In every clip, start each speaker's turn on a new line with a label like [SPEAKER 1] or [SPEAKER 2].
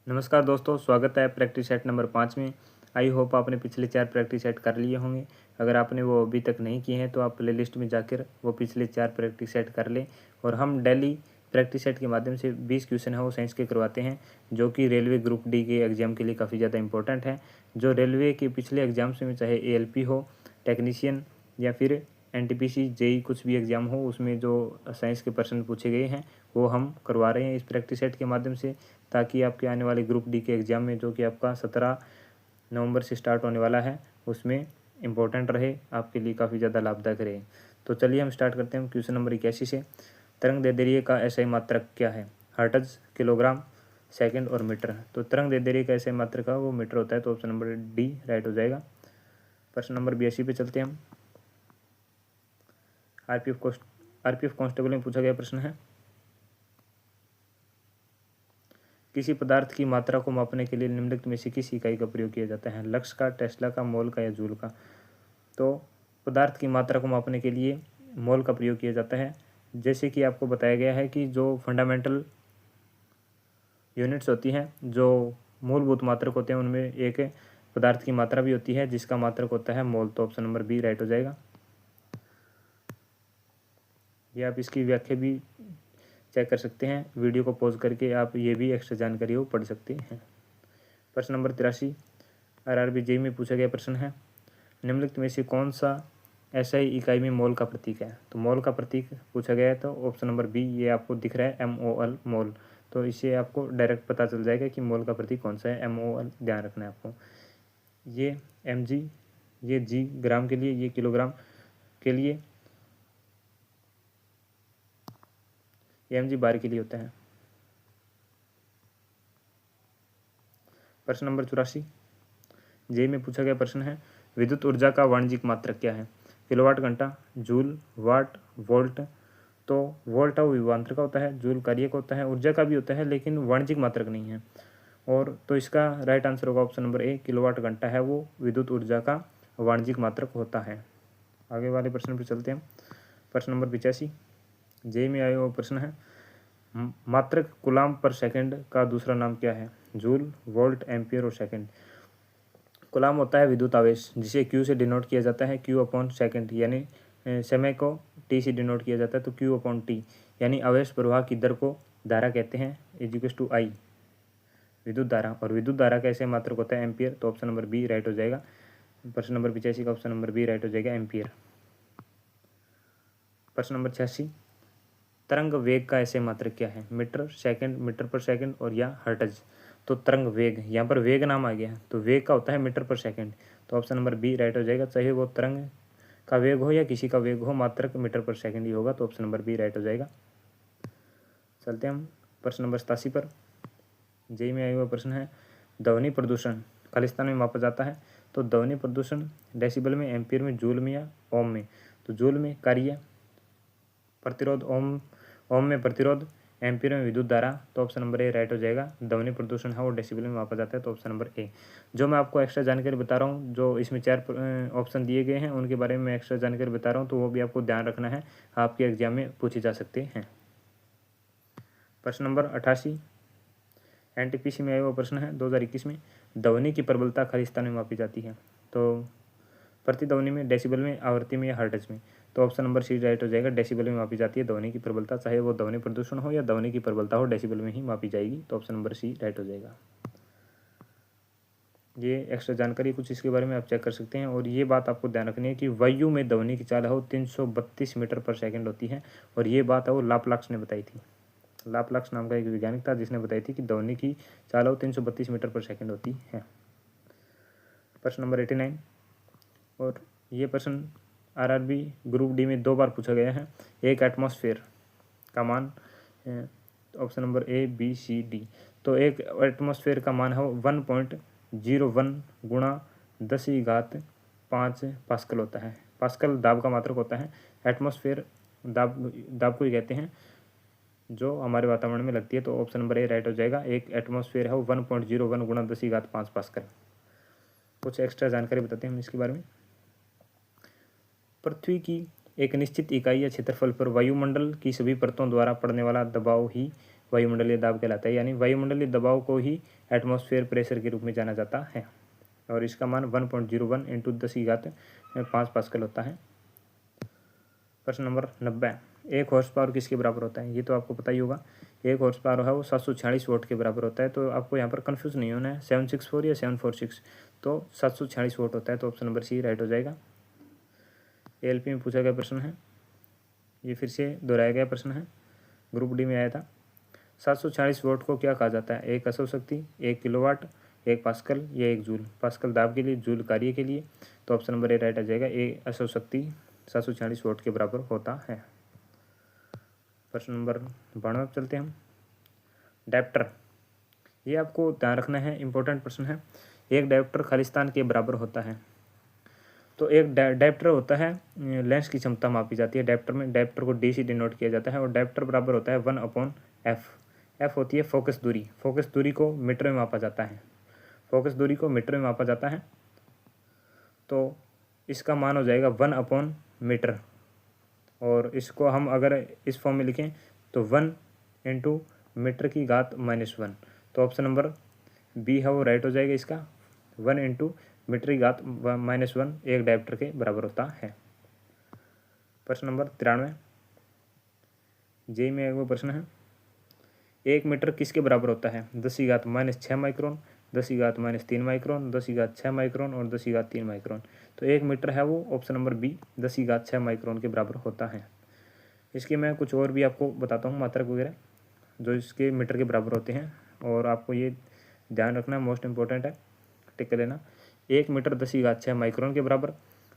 [SPEAKER 1] नमस्कार दोस्तों, स्वागत है प्रैक्टिस सेट नंबर 5 में। आई होप आपने पिछले 4 प्रैक्टिस सेट कर लिए होंगे। अगर आपने वो अभी तक नहीं किए हैं तो आप प्ले लिस्ट में जाकर वो पिछले 4 प्रैक्टिस सेट कर लें। और हम डेली प्रैक्टिस सेट के माध्यम से 20 क्वेश्चन है वो साइंस के करवाते हैं, जो कि रेलवे ग्रुप डी के एग्ज़ाम के लिए काफ़ी ज़्यादा इंपॉर्टेंट है। जो रेलवे के पिछले एग्ज़ाम्स में चाहे ALP हो, टेक्नीशियन या फिर NTPC JEE कुछ भी एग्ज़ाम हो, उसमें जो साइंस के प्रश्न पूछे गए हैं वो हम करवा रहे हैं इस प्रैक्टिस सेट के माध्यम से, ताकि आपके आने वाले ग्रुप डी के एग्ज़ाम में, जो कि आपका 17 नवंबर से स्टार्ट होने वाला है, उसमें इम्पोर्टेंट रहे, आपके लिए काफ़ी ज़्यादा लाभदायक रहे। तो चलिए हम स्टार्ट करते हैं क्वेश्चन नंबर 81 से। तरंग दैर्ध्य का SI मात्रक क्या है? हर्ट्ज, किलोग्राम, सेकंड और मीटर। तो तरंग दैर्ध्य का SI मात्रक का वो मीटर होता है, तो ऑप्शन नंबर डी राइट हो जाएगा। प्रश्न नंबर 82 पे चलते हैं हम। RPF कांस्टेबल में पूछा गया प्रश्न है, किसी पदार्थ की मात्रा को मापने के लिए निम्नलिखित में से किस इकाई का प्रयोग किया जाता है? लक्स का, टेस्ला का, मोल का या जूल का? तो पदार्थ की मात्रा को मापने के लिए मोल का प्रयोग किया जाता है। जैसे कि आपको बताया गया है कि जो फंडामेंटल यूनिट्स होती हैं, जो मूलभूत मात्रक होते हैं, उनमें एक पदार्थ की मात्रा भी होती है जिसका मात्रक होता है मोल। तो ऑप्शन नंबर बी राइट हो जाएगा। ये आप इसकी व्याख्या भी चेक कर सकते हैं, वीडियो को पॉज करके आप ये भी एक्स्ट्रा जानकारी वो पढ़ सकते हैं। प्रश्न नंबर 83 RRB JEE में पूछा गया प्रश्न है, निम्नलिखित में से कौन सा SI इकाई में मोल का प्रतीक है? तो मोल का प्रतीक पूछा गया है, तो ऑप्शन नंबर बी ये आपको दिख रहा है MOL मोल। तो इससे आपको डायरेक्ट पता चल जाएगा कि मोल का प्रतीक कौन सा है, MOL ध्यान रखना है आपको। ये mg, ये g ग्राम के लिए, ये किलोग्राम के लिए, ये mg बार के लिए होता है। प्रश्न नंबर 84 JEE में पूछा गया प्रश्न है, विद्युत ऊर्जा का वाणिज्यिक मात्रक क्या है? किलोवाट घंटा, जूल, वाट, वोल्ट। तो वोल्ट वो विभवांतर का होता है, जूल कार्य का होता है, ऊर्जा का भी होता है, लेकिन वाणिज्यिक मात्रक नहीं है। और तो इसका राइट आंसर होगा ऑप्शन नंबर ए, किलोवाट घंटा है वो विद्युत ऊर्जा का वाणिज्यिक मात्रक होता है। आगे वाले प्रश्न पर चलते हैं। प्रश्न नंबर 85 JEE में आया हुआ प्रश्न है, मात्रक कूलाम पर सेकंड का दूसरा नाम क्या है? जूल, वोल्ट, एम्पियर और सेकंड। कूलाम होता है विद्युत आवेश, जिसे Q से डिनोट किया जाता है, Q अपॉन सेकंड, यानी समय को T से डिनोट किया जाता है, तो Q अपॉन T, यानी आवेश प्रवाह की दर को धारा कहते हैं, = I विद्युत धारा। और विद्युत धारा का ऐसे मात्रक होता है एम्पियर। तो ऑप्शन नंबर बी राइट हो जाएगा। प्रश्न नंबर 85 का ऑप्शन नंबर बी राइट हो जाएगा, एम्पियर। प्रश्न नंबर 86 तरंग वेग का ऐसे मात्रक क्या है? मीटर सेकंड, मीटर पर सेकंड और या हर्ट्ज। तो तरंग वेग, यहाँ पर वेग नाम आ गया है, तो वेग का होता है मीटर पर सेकंड। तो ऑप्शन नंबर बी राइट हो जाएगा, चाहे वो तरंग का वेग हो या किसी का वेग हो, मात्रक मीटर पर सेकंड ही होगा। तो ऑप्शन नंबर बी राइट हो जाएगा। चलते हैं हम प्रश्न नंबर 87 पर। JEE में आया हुआ प्रश्न है, ध्वनि प्रदूषण खालिस्तान में मापा जाता है। तो ध्वनि प्रदूषण डेसिबल में, एम्पियर में, जूल में या ओम में? तो जूल में कार्य, प्रतिरोध, ओम में प्रतिरोध, एम्पियर में विद्युत धारा। तो ऑप्शन नंबर ए राइट हो जाएगा। ध्वनि प्रदूषण है वो डेसिबल में मापा जाता है, तो ऑप्शन नंबर ए। जो मैं आपको एक्स्ट्रा जानकारी बता रहा हूँ, जो इसमें 4 ऑप्शन दिए गए हैं उनके बारे में मैं एक्स्ट्रा जानकारी बता रहा हूँ, तो वो भी आपको ध्यान रखना है, आपके एग्जाम में पूछे जा सकते हैं। प्रश्न नंबर 88 NTPC में आया हुआ प्रश्न है 2021 में, ध्वनि की प्रबलता खालिस्तान में मापी जाती है। तो प्रतिध्वनि में, डेसिबल में, आवृत्ति में या हर्ट्ज में? तो ऑप्शन नंबर सी राइट हो जाएगा, डेसिबल में मापी जाती है ध्वनि की प्रबलता, चाहे वो ध्वनि प्रदूषण हो या ध्वनि की प्रबलता हो, डेसिबल में ही मापी जाएगी। तो ऑप्शन नंबर सी राइट हो जाएगा। ये एक्स्ट्रा जानकारी कुछ इसके बारे में आप चेक कर सकते हैं। और ये बात आपको ध्यान रखनी है कि वायु में ध्वनि की चाल है वो 332 मीटर पर सेकंड होती है। और ये बात है वो लाप्लाक्स ने बताई थी। लाप्लाक्स नाम का एक वैज्ञानिक था जिसने बताई थी कि ध्वनि की चाल 332 मीटर पर सेकंड होती है। प्रश्न नंबर 89 और ये प्रश्न RRB ग्रुप डी में 2 बार पूछा गया है। एक एटमॉस्फेयर का मान, option number A, B, C, D. तो एक एटमॉस्फेयर का मान है 1.01 गुणा 10⁵ पास्कल होता है। पास्कल दाब का मात्रक होता है। एटमॉस्फेयर दाब को ही कहते हैं जो हमारे वातावरण में लगती है। तो ऑप्शन नंबर ए राइट हो जाएगा। एक एटमॉस्फेयर है वो 1.01 गुणा 10⁵ पास्कल। कुछ एक्स्ट्रा जानकारी बताते हैं हम इसके बारे में। पृथ्वी की एक निश्चित इकाई या क्षेत्रफल पर वायुमंडल की सभी परतों द्वारा पड़ने वाला दबाव ही वायुमंडलीय दाब कहलाता है, यानी वायुमंडलीय दबाव को ही एटमॉस्फेयर प्रेशर के रूप में जाना जाता है। और इसका मान 1.01 इंटू 10⁵ पास्कल होता है। प्रश्न नंबर 90, 1 हॉर्स पावर किसके बराबर होता है? ये तो आपको पता ही होगा। 1 हॉर्स पावर है वो 746 वोट के बराबर होता है। तो आपको यहाँ पर कन्फ्यूज नहीं होना है 764 या 746, तो 746 वोट होता है। तो ऑप्शन नंबर सी राइट हो जाएगा। ALP में पूछा गया प्रश्न है, ये फिर से दोहराया गया प्रश्न है, ग्रुप डी में आया था। 746 वोट को क्या कहा जाता है? 1 अशव शक्ति, 1 किलोवाट, 1 पास्कल या 1 जूल। पास्कल दाब के लिए, जूल कार्य के लिए। तो ऑप्शन नंबर ए राइट आ जाएगा। 1 अशव शक्ति 746 वोट के बराबर होता है। प्रश्न नंबर 92 चलते हैं हम। डायप्टर, ये आपको ध्यान रखना है, इंपॉर्टेंट प्रश्न है। एक डायप्टर खालिस्तान के बराबर होता है। तो एक डायप्टर होता है, लेंस की क्षमता मापी जाती है डायप्टर में। डायप्टर को डी से डिनोट किया जाता है और डायप्टर बराबर होता है 1/f। एफ होती है फोकस दूरी। फोकस दूरी को मीटर में मापा जाता है। फोकस दूरी को मीटर में मापा जाता है। तो इसका मान हो जाएगा 1/मीटर। और इसको हम अगर इस फॉर्म में लिखें तो 1 इंटू मीटर की घात -1। तो ऑप्शन नंबर बी है वो राइट हो जाएगा इसका। 1 इंटू मीटर की घात -1 एक डायप्टर के बराबर होता है। प्रश्न नंबर 93, जेई में वो प्रश्न है, 1 मीटर किसके बराबर होता है? 10⁻⁻6 माइक्रोन, 10⁻⁻3 माइक्रोन, 10⁻6 माइक्रोन और 10⁻3 माइक्रोन। तो 1 मीटर है वो ऑप्शन नंबर बी 10⁻6 माइक्रोन के बराबर होता है। इसके मैं कुछ और भी आपको बताता हूँ मात्रक वगैरह जो इसके मीटर के बराबर होते हैं, और आपको ये ध्यान रखना मोस्ट इंपॉर्टेंट है, टिक कर लेना। 1 मीटर 10⁻6 माइक्रोन के बराबर,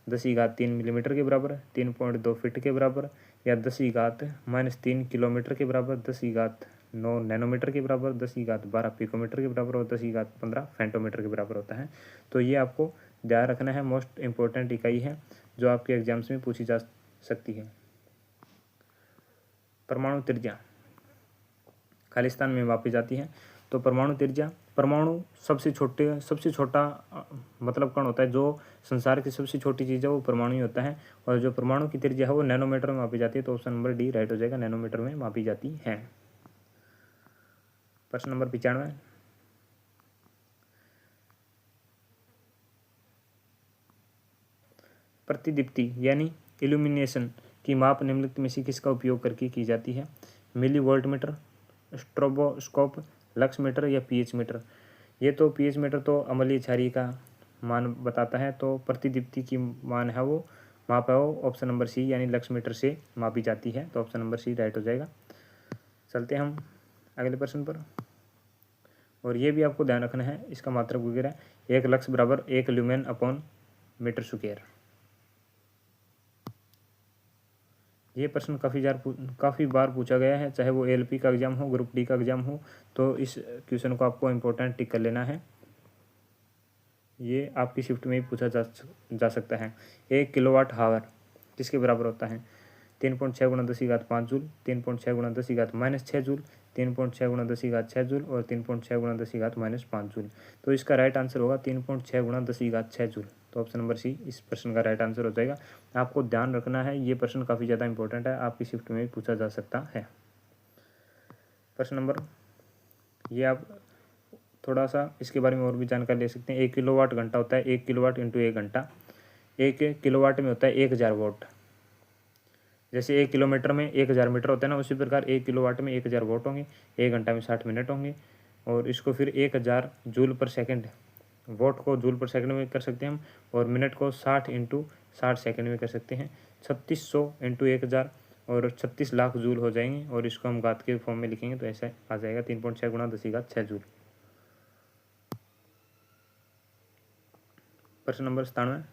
[SPEAKER 1] 10⁻3 मिलीमीटर के बराबर, 3.2 फीट के बराबर, या 10⁻³ किलोमीटर के बराबर, 10⁻9 नैनोमीटर के बराबर, 10⁻12 पिकोमीटर के बराबर और 10⁻15 फेंटोमीटर के बराबर होता है। तो ये आपको ध्यान रखना है, मोस्ट इंपॉर्टेंट इकाई है जो आपके एग्जाम्स में पूछी जा सकती है। परमाणु त्रिज्या खालिस्तान में मापी जाती है। तो परमाणु त्रिज्या, परमाणु सबसे छोटा मतलब कण होता है। जो संसार की सबसे छोटी चीज़ है वो परमाणु ही होता है, और जो परमाणु की त्रिज्या है वो नैनोमीटर में मापी जाती है। तो ऑप्शन नंबर डी राइट हो जाएगा, नैनोमीटर में मापी जाती है। प्रश्न नंबर 95, प्रतिदीप्ति यानी इल्यूमिनेशन की माप निम्नलिखित में से किसका उपयोग करके की जाती है? Milli volt meter, stroboscope, lux meter या पीएच मीटर। ये तो पीएच मीटर तो अम्लीय क्षारीय का मान बताता है। तो प्रतिदीप्ति की मान है वो माप है वो ऑप्शन नंबर सी यानी लक्स मीटर से मापी जाती है। तो ऑप्शन नंबर सी राइट हो जाएगा। चलते हैं हम अगले प्रश्न पर, और ये भी आपको ध्यान रखना है इसका मात्रक वगैरह। 1 लक्स बराबर 1 ल्यूमेन अपॉन मीटर स्क्वायर। ये प्रश्न काफ़ी बार पूछा गया है, चाहे वो ALP का एग्जाम हो, ग्रुप डी का एग्जाम हो। तो इस क्वेश्चन को आपको इम्पोर्टेंट टिक कर लेना है। ये आपकी शिफ्ट में भी पूछा जा सकता है। 1 किलोवाट हावर किसके बराबर होता है? 3.6 × 10⁻5 जूल, 3.6 × 10⁻⁻6 जूल, 3.6 × 10⁻6 जूल और 3.6 × 10⁻5 जूल। तो इसका राइट आंसर होगा 3.6 × 10⁻6 जूल। तो ऑप्शन नंबर सी इस प्रश्न का राइट आंसर हो जाएगा। आपको ध्यान रखना है, ये प्रश्न काफ़ी ज़्यादा इंपॉर्टेंट है, आपकी शिफ्ट में भी पूछा जा सकता है। प्रश्न नंबर, ये आप थोड़ा सा इसके बारे में और भी जानकारी ले सकते हैं। 1 किलोवाट घंटा होता है, 1 किलोवाट इंटू 1 घंटा। 1 किलोवाट में होता है 1000 वोट। जैसे 1 किलोमीटर में 1000 मीटर होता है ना, उसी प्रकार 1 किलोवाट में 1000 वोट होंगे। 1 घंटा में 60 मिनट होंगे। और इसको फिर 1000 जूल पर सेकंड, वोट को जूल पर सेकंड में कर सकते हैं हम, और मिनट को 60 इंटू 60 सेकंड में कर सकते हैं। 3600 इंटू 1000 और 36 लाख जूल हो जाएंगे। और इसको हम घात के फॉर्म में लिखेंगे तो ऐसा आ जाएगा 3.6 × 10⁻6 जूल। प्रश्न नंबर 97,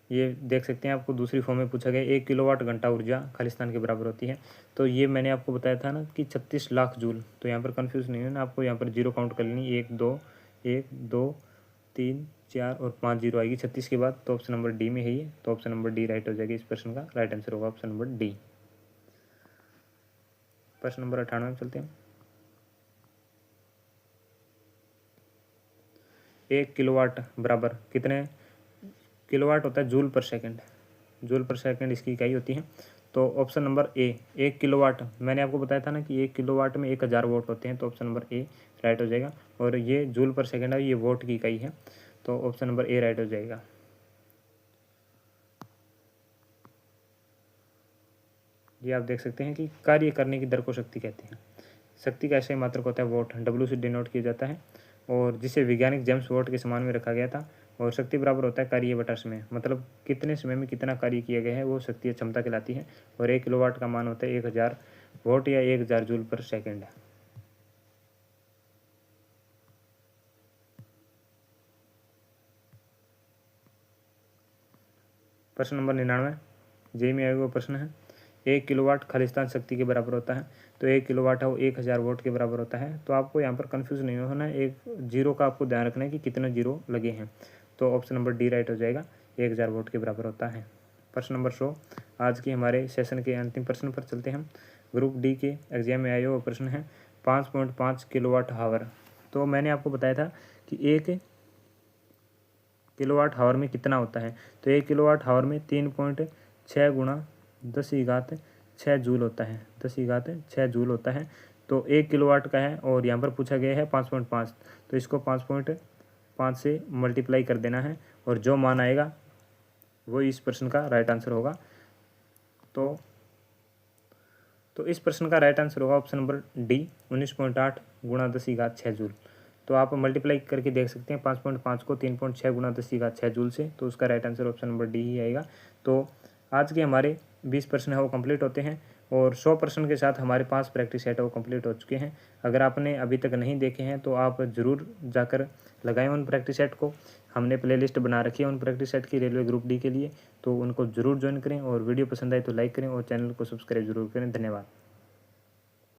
[SPEAKER 1] ये देख सकते हैं आपको दूसरी फॉर्म में पूछा गया। 1 किलोवाट घंटा ऊर्जा खालिस्तान के बराबर होती है। तो ये मैंने आपको बताया था ना कि 36 लाख जूल। तो यहाँ पर कंफ्यूज नहीं होना, आपको यहाँ पर जीरो काउंट कर लेनी। 1 2 3 4 और 5 जीरो आएगी 36 के बाद। तो ऑप्शन नंबर डी में है ये। तो ऑप्शन नंबर डी राइट हो जाएगी। इस प्रश्न का राइट आंसर होगा ऑप्शन नंबर डी। प्रश्न नंबर 98 में चलते हैं। 1 किलोवाट बराबर कितने किलोवाट होता है? जूल पर सेकंड। जूल पर सेकंड इसकी इकाई होती है। तो ऑप्शन नंबर ए 1 किलोवाट, मैंने आपको बताया था ना कि 1 किलोवाट में 1000 वोट होते हैं, तो ऑप्शन नंबर ए राइट हो जाएगा। और ये जूल पर सेकेंड है, ये वोट की इकाई है, तो ऑप्शन नंबर ए राइट हो जाएगा। ये आप देख सकते हैं कि कार्य करने की दर को शक्ति कहते हैं। शक्ति का ऐसे मात्रक होता है वोट, डब्ल्यू से डिनोट किया जाता है, और जिसे वैज्ञानिक जेम्स वोट के समान में रखा गया था। और शक्ति बराबर होता है कार्य बटा समय, मतलब कितने समय में कितना कार्य किया गया है वो शक्ति या क्षमता कहलाती है। और 1 किलोवाट का मान होता है 1000 वोट या 1000 जूल पर सेकेंड। प्रश्न नंबर 99 जेई में आया हुआ प्रश्न है, 1 किलोवाट खालिस्तान शक्ति के बराबर होता है। तो 1 किलोवाट है वो 1000 वोट के बराबर होता है। तो आपको यहाँ पर कंफ्यूज नहीं होना है, एक जीरो का आपको ध्यान रखना है कि कितने जीरो लगे हैं। तो ऑप्शन नंबर डी राइट हो जाएगा, 1000 वोट के बराबर होता है। प्रश्न नंबर 100 आज के हमारे सेशन के अंतिम प्रश्न पर चलते हैं। ग्रुप डी के एग्जाम में आया हुआ प्रश्न है 5.5 किलोवाट हावर। तो मैंने आपको बताया था कि 1 किलोवाट हावर में कितना होता है। तो 1 किलोवाट हावर में 3.6 गुणा 10⁻6 जूल होता है, 10⁻6 जूल होता है। तो 1 किलोवाट का है और यहाँ पर पूछा गया है 5.5, तो इसको 5.5 से मल्टीप्लाई कर देना है, और जो मान आएगा वो इस प्रश्न का राइट आंसर होगा। तो इस प्रश्न का राइट आंसर होगा ऑप्शन नंबर डी 19.8 गुणा 10⁻6 जूल। तो आप मल्टीप्लाई करके देख सकते हैं 5.5 को 3.6 गुणा 10⁻6 जूल से, तो उसका right answer option number D ही आएगा। तो आज के हमारे 20 प्रश्न है वो कंप्लीट होते हैं, और 100 प्रश्न के साथ हमारे 5 प्रैक्टिस सेट है वो कंप्लीट हो चुके हैं। अगर आपने अभी तक नहीं देखे हैं तो आप ज़रूर जाकर लगाएं उन प्रैक्टिस सेट को। हमने प्लेलिस्ट बना रखी है उन प्रैक्टिस सेट की रेलवे ग्रुप डी के लिए, तो उनको ज़रूर ज्वाइन करें। और वीडियो पसंद आए तो लाइक करें और चैनल को सब्सक्राइब जरूर करें। धन्यवाद।